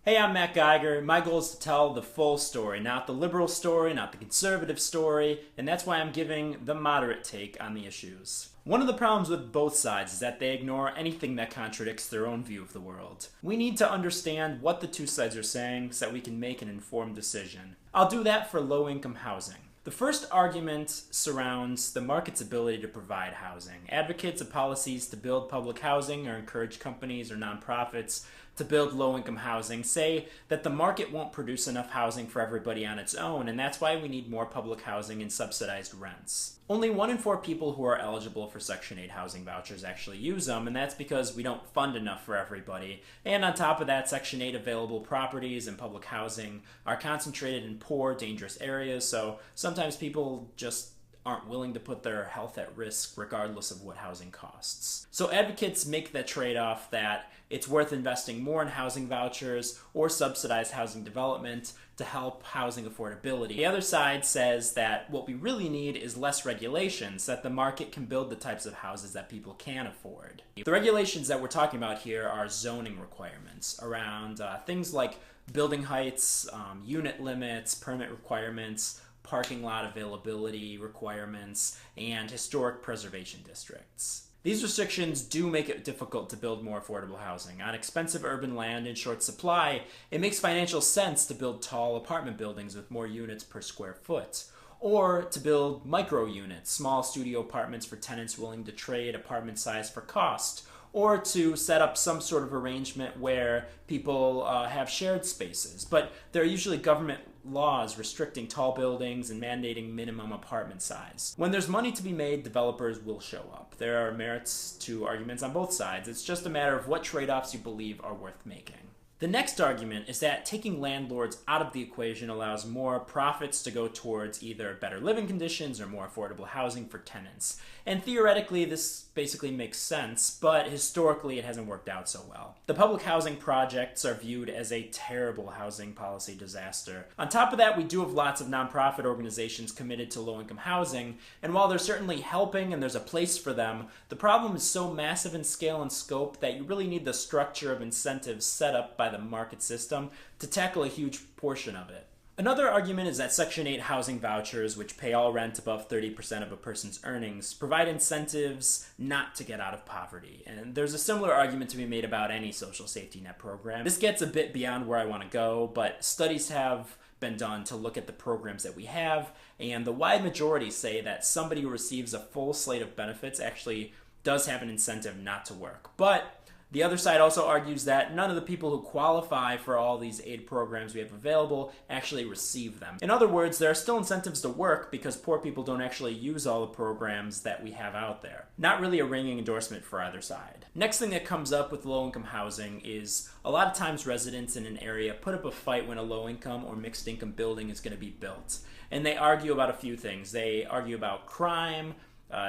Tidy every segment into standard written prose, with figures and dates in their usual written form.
Hey, I'm Matt Geiger. My goal is to tell the full story, not the liberal story, not the conservative story, and that's why I'm giving the moderate take on the issues. One of the problems with both sides is that they ignore anything that contradicts their own view of the world. We need to understand what the two sides are saying so that we can make an informed decision. I'll do that for low-income housing. The first argument surrounds the market's ability to provide housing. Advocates of policies to build public housing or encourage companies or nonprofits to build low-income housing say that the market won't produce enough housing for everybody on its own, and that's why we need more public housing and subsidized rents. Only 1 in 4 people who are eligible for Section 8 housing vouchers actually use them, and that's because we don't fund enough for everybody. And on top of that, Section 8 available properties and public housing are concentrated in poor, dangerous areas, so sometimes people just aren't willing to put their health at risk regardless of what housing costs. So advocates make that trade-off that it's worth investing more in housing vouchers or subsidized housing development to help housing affordability. The other side says that what we really need is less regulations, so that the market can build the types of houses that people can afford. The regulations that we're talking about here are zoning requirements around things like building heights, unit limits, permit requirements, parking lot availability requirements, and historic preservation districts. These restrictions do make it difficult to build more affordable housing. On expensive urban land in short supply, it makes financial sense to build tall apartment buildings with more units per square foot, or to build micro units, small studio apartments for tenants willing to trade apartment size for cost, or to set up some sort of arrangement where people have shared spaces. But there are usually government laws restricting tall buildings and mandating minimum apartment size. When there's money to be made, developers will show up. There are merits to arguments on both sides. It's just a matter of what trade-offs you believe are worth making. The next argument is that taking landlords out of the equation allows more profits to go towards either better living conditions or more affordable housing for tenants. And theoretically, this basically makes sense, but historically it hasn't worked out so well. The public housing projects are viewed as a terrible housing policy disaster. On top of that, we do have lots of nonprofit organizations committed to low-income housing, and while they're certainly helping and there's a place for them, the problem is so massive in scale and scope that you really need the structure of incentives set up by the market system to tackle a huge portion of it. Another argument is that Section 8 housing vouchers, which pay all rent above 30% of a person's earnings, provide incentives not to get out of poverty. And there's a similar argument to be made about any social safety net program. This gets a bit beyond where I want to go, but studies have been done to look at the programs that we have, and the wide majority say that somebody who receives a full slate of benefits actually does have an incentive not to work. But the other side also argues that none of the people who qualify for all these aid programs we have available actually receive them. In other words, there are still incentives to work because poor people don't actually use all the programs that we have out there. Not really a ringing endorsement for either side. Next thing that comes up with low-income housing is a lot of times residents in an area put up a fight when a low-income or mixed-income building is going to be built. And they argue about a few things. They argue about crime,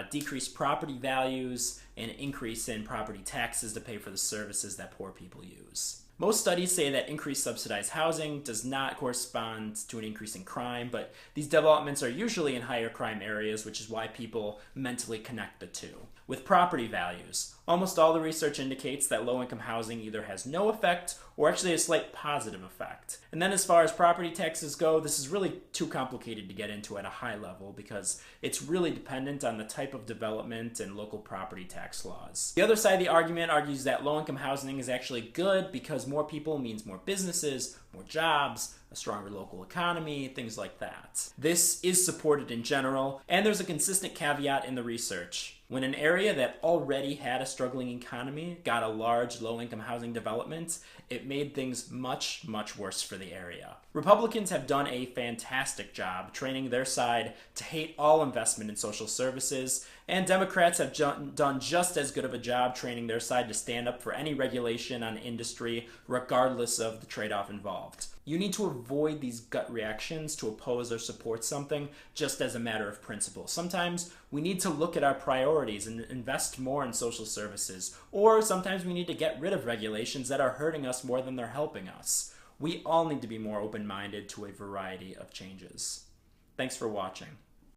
decreased property values, and increase in property taxes to pay for the services that poor people use. Most studies say that increased subsidized housing does not correspond to an increase in crime, but these developments are usually in higher crime areas, which is why people mentally connect the two. With property values, almost all the research indicates that low-income housing either has no effect or actually a slight positive effect. And then as far as property taxes go, this is really too complicated to get into at a high level because it's really dependent on the type of development and local property tax laws. The other side of the argument argues that low-income housing is actually good because more people means more businesses, more jobs, a stronger local economy, things like that. This is supported in general, and there's a consistent caveat in the research. When an area that already had a struggling economy got a large low-income housing development, it made things much, much worse for the area. Republicans have done a fantastic job training their side to hate all investment in social services, and Democrats have done just as good of a job training their side to stand up for any regulation on industry, regardless of the trade-off involved. You need to avoid these gut reactions to oppose or support something just as a matter of principle. Sometimes we need to look at our priorities and invest more in social services, or sometimes we need to get rid of regulations that are hurting us more than they're helping us. We all need to be more open-minded to a variety of changes. Thanks for watching.